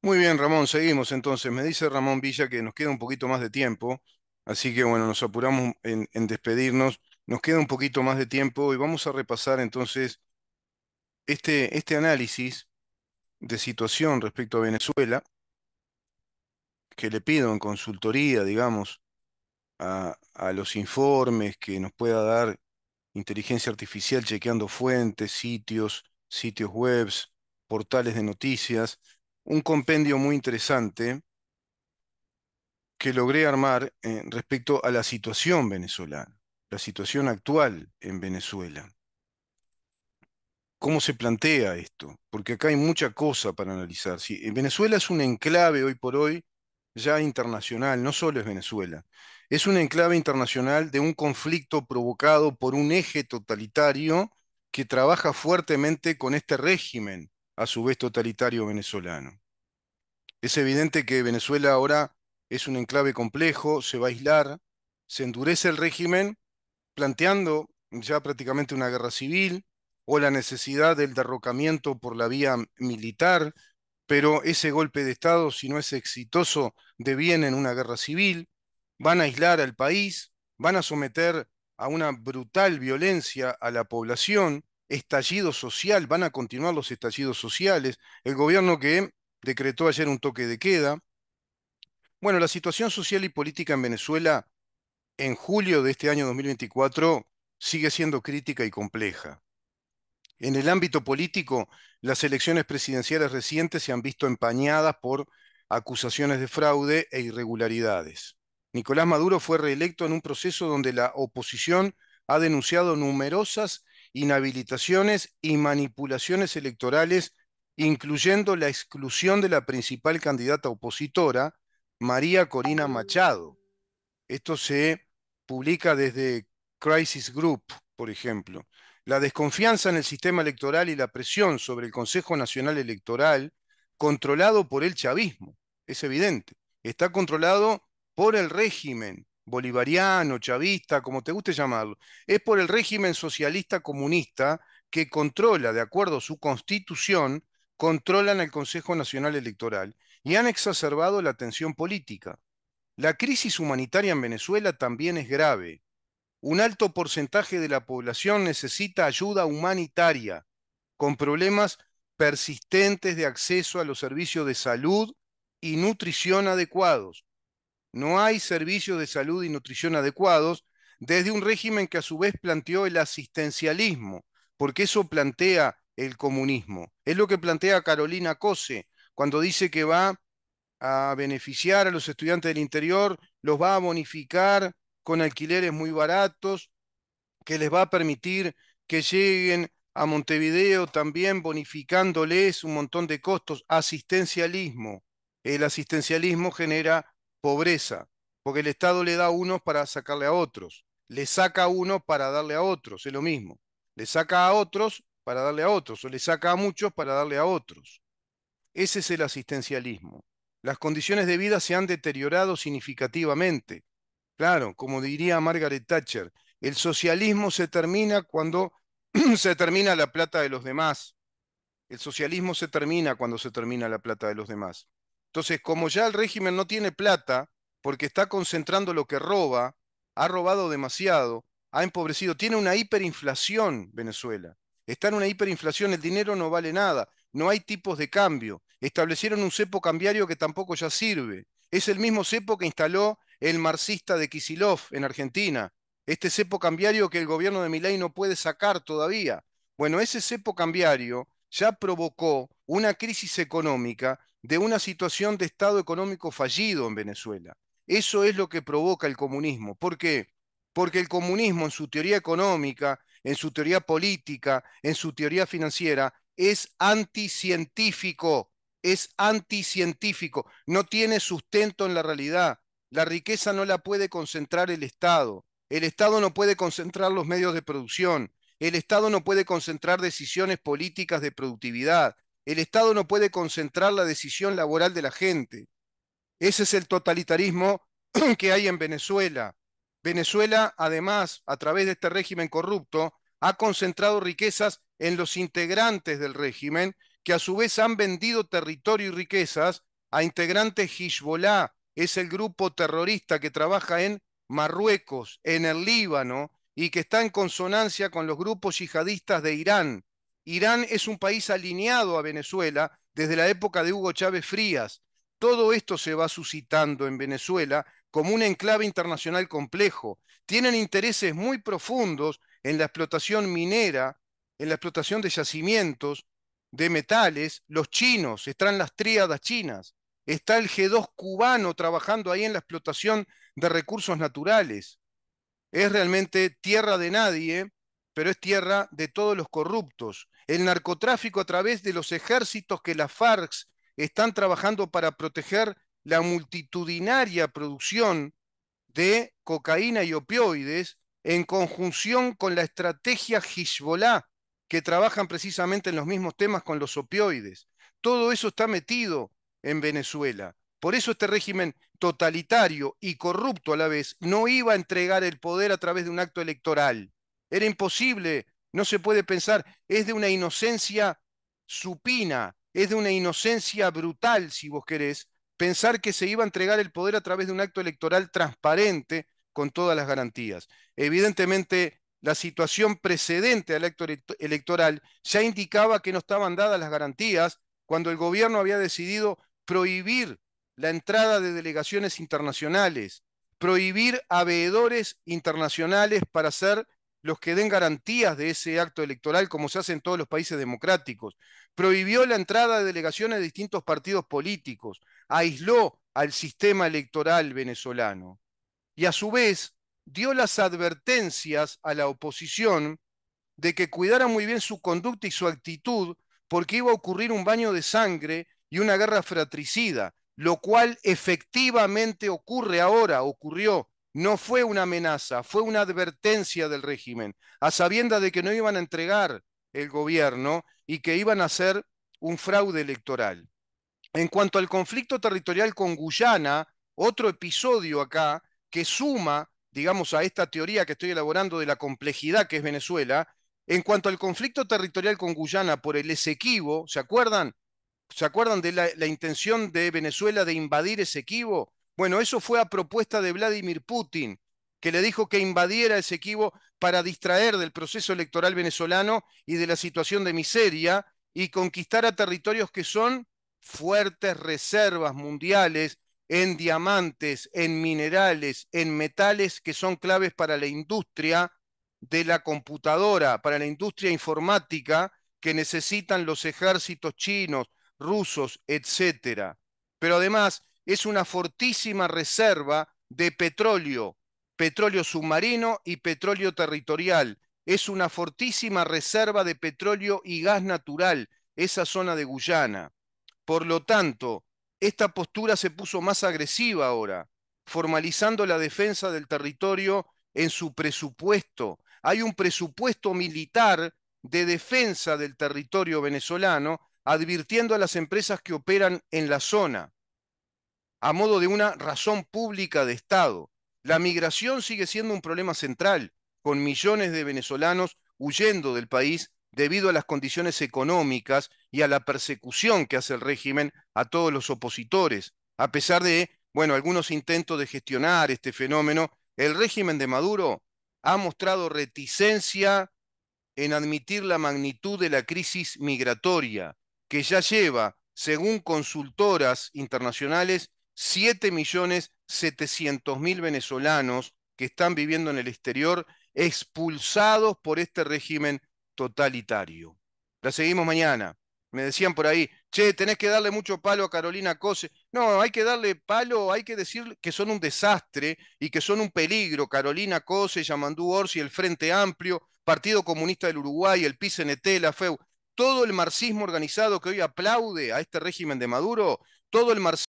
Muy bien, Ramón, seguimos entonces. Me dice Ramón Villa que nos queda un poquito más de tiempo, así que bueno, nos apuramos en despedirnos. Nos queda un poquito más de tiempo y vamos a repasar entonces este análisis de situación respecto a Venezuela, que le pido en consultoría, digamos, a los informes que nos pueda dar inteligencia artificial chequeando fuentes, sitios webs, portales de noticias, un compendio muy interesante que logré armar respecto a la situación venezolana, la situación actual en Venezuela. ¿Cómo se plantea esto? Porque acá hay mucha cosa para analizar. Sí, Venezuela es un enclave hoy por hoy ya internacional, no solo es Venezuela, es un enclave internacional de un conflicto provocado por un eje totalitario que trabaja fuertemente con este régimen, a su vez totalitario venezolano. Es evidente que Venezuela ahora es un enclave complejo, se va a aislar, se endurece el régimen, planteando ya prácticamente una guerra civil o la necesidad del derrocamiento por la vía militar, pero ese golpe de Estado, si no es exitoso, deviene en una guerra civil, van a aislar al país, van a someter a una brutal violencia a la población, estallido social, van a continuar los estallidos sociales, el gobierno que decretó ayer un toque de queda. Bueno, la situación social y política en Venezuela en julio de este año 2024 sigue siendo crítica y compleja. En el ámbito político, las elecciones presidenciales recientes se han visto empañadas por acusaciones de fraude e irregularidades. Nicolás Maduro fue reelecto en un proceso donde la oposición ha denunciado numerosas inhabilitaciones y manipulaciones electorales, incluyendo la exclusión de la principal candidata opositora, María Corina Machado. Esto se publica desde Crisis Group, por ejemplo. La desconfianza en el sistema electoral y la presión sobre el Consejo Nacional Electoral, controlado por el chavismo, es evidente. Está controlado por el régimen bolivariano, chavista, como te guste llamarlo. Es por el régimen socialista comunista que controla, de acuerdo a su constitución, controlan el Consejo Nacional Electoral y han exacerbado la tensión política. La crisis humanitaria en Venezuela también es grave. Un alto porcentaje de la población necesita ayuda humanitaria, con problemas persistentes de acceso a los servicios de salud y nutrición adecuados. No hay servicios de salud y nutrición adecuados desde un régimen que a su vez planteó el asistencialismo, porque eso plantea el comunismo. Es lo que plantea Carolina Cose cuando dice que va a beneficiar a los estudiantes del interior, los va a bonificar con alquileres muy baratos, que les va a permitir que lleguen a Montevideo también bonificándoles un montón de costos. Asistencialismo. El asistencialismo genera pobreza, porque el Estado le da a unos para sacarle a otros, le saca a unos para darle a otros, es lo mismo. Le saca a otros para darle a otros, o le saca a muchos para darle a otros. Ese es el asistencialismo. Las condiciones de vida se han deteriorado significativamente. Claro, como diría Margaret Thatcher, el socialismo se termina cuando se termina la plata de los demás. El socialismo se termina cuando se termina la plata de los demás. Entonces, como ya el régimen no tiene plata, porque está concentrando lo que roba, ha robado demasiado, ha empobrecido, tiene una hiperinflación Venezuela. Está en una hiperinflación, el dinero no vale nada, no hay tipos de cambio. Establecieron un cepo cambiario que tampoco ya sirve. Es el mismo cepo que instaló el marxista de Kicillof en Argentina. Este cepo cambiario que el gobierno de Milei no puede sacar todavía. Bueno, ese cepo cambiario ya provocó una crisis económica de una situación de estado económico fallido en Venezuela. Eso es lo que provoca el comunismo. ¿Por qué? Porque el comunismo en su teoría económica, en su teoría política, en su teoría financiera, es anticientífico, no tiene sustento en la realidad. La riqueza no la puede concentrar el Estado no puede concentrar los medios de producción, el Estado no puede concentrar decisiones políticas de productividad. El Estado no puede concentrar la decisión laboral de la gente. Ese es el totalitarismo que hay en Venezuela. Venezuela, además, a través de este régimen corrupto, ha concentrado riquezas en los integrantes del régimen, que a su vez han vendido territorio y riquezas a integrantes Hezbollah, es el grupo terrorista que trabaja en Marruecos, en el Líbano, y que está en consonancia con los grupos yihadistas de Irán. Irán es un país alineado a Venezuela desde la época de Hugo Chávez Frías. Todo esto se va suscitando en Venezuela como un enclave internacional complejo. Tienen intereses muy profundos en la explotación minera, en la explotación de yacimientos, de metales. Los chinos, están las tríadas chinas, está el G2 cubano trabajando ahí en la explotación de recursos naturales. Es realmente tierra de nadie, pero es tierra de todos los corruptos. El narcotráfico a través de los ejércitos que las FARC están trabajando para proteger la multitudinaria producción de cocaína y opioides en conjunción con la estrategia Hezbollah, que trabajan precisamente en los mismos temas con los opioides. Todo eso está metido en Venezuela. Por eso este régimen totalitario y corrupto a la vez no iba a entregar el poder a través de un acto electoral. Era imposible, no se puede pensar, es de una inocencia supina, es de una inocencia brutal, si vos querés, pensar que se iba a entregar el poder a través de un acto electoral transparente con todas las garantías. Evidentemente, la situación precedente al acto electoral ya indicaba que no estaban dadas las garantías cuando el gobierno había decidido prohibir la entrada de delegaciones internacionales, prohibir a veedores internacionales para ser los que den garantías de ese acto electoral, como se hace en todos los países democráticos, prohibió la entrada de delegaciones de distintos partidos políticos, aisló al sistema electoral venezolano y a su vez dio las advertencias a la oposición de que cuidara muy bien su conducta y su actitud porque iba a ocurrir un baño de sangre y una guerra fratricida, lo cual efectivamente ocurre ahora, ocurrió. No fue una amenaza, fue una advertencia del régimen, a sabiendas de que no iban a entregar el gobierno y que iban a hacer un fraude electoral. En cuanto al conflicto territorial con Guyana, otro episodio acá que suma, digamos, a esta teoría que estoy elaborando de la complejidad que es Venezuela, en cuanto al conflicto territorial con Guyana por el Esequibo, ¿se acuerdan? ¿Se acuerdan de la intención de Venezuela de invadir Esequibo? Bueno, eso fue a propuesta de Vladimir Putin, que le dijo que invadiera Esequibo para distraer del proceso electoral venezolano y de la situación de miseria y conquistar a territorios que son fuertes reservas mundiales en diamantes, en minerales, en metales que son claves para la industria de la computadora, para la industria informática que necesitan los ejércitos chinos, rusos, etcétera. Pero además es una fortísima reserva de petróleo, petróleo submarino y petróleo territorial. Es una fortísima reserva de petróleo y gas natural, esa zona de Guyana. Por lo tanto, esta postura se puso más agresiva ahora, formalizando la defensa del territorio en su presupuesto. Hay un presupuesto militar de defensa del territorio venezolano, advirtiendo a las empresas que operan en la zona, a modo de una razón pública de Estado. La migración sigue siendo un problema central, con millones de venezolanos huyendo del país debido a las condiciones económicas y a la persecución que hace el régimen a todos los opositores. A pesar de, bueno, algunos intentos de gestionar este fenómeno, el régimen de Maduro ha mostrado reticencia en admitir la magnitud de la crisis migratoria, que ya lleva, según consultoras internacionales, 7.700.000 venezolanos que están viviendo en el exterior, expulsados por este régimen totalitario. La seguimos mañana. Me decían por ahí, che, tenés que darle mucho palo a Carolina Cose. No, hay que darle palo, hay que decir que son un desastre y que son un peligro. Carolina Cose, Yamandú Orsi, el Frente Amplio, Partido Comunista del Uruguay, el PICNT, la FEU, todo el marxismo organizado que hoy aplaude a este régimen de Maduro, todo el marxismo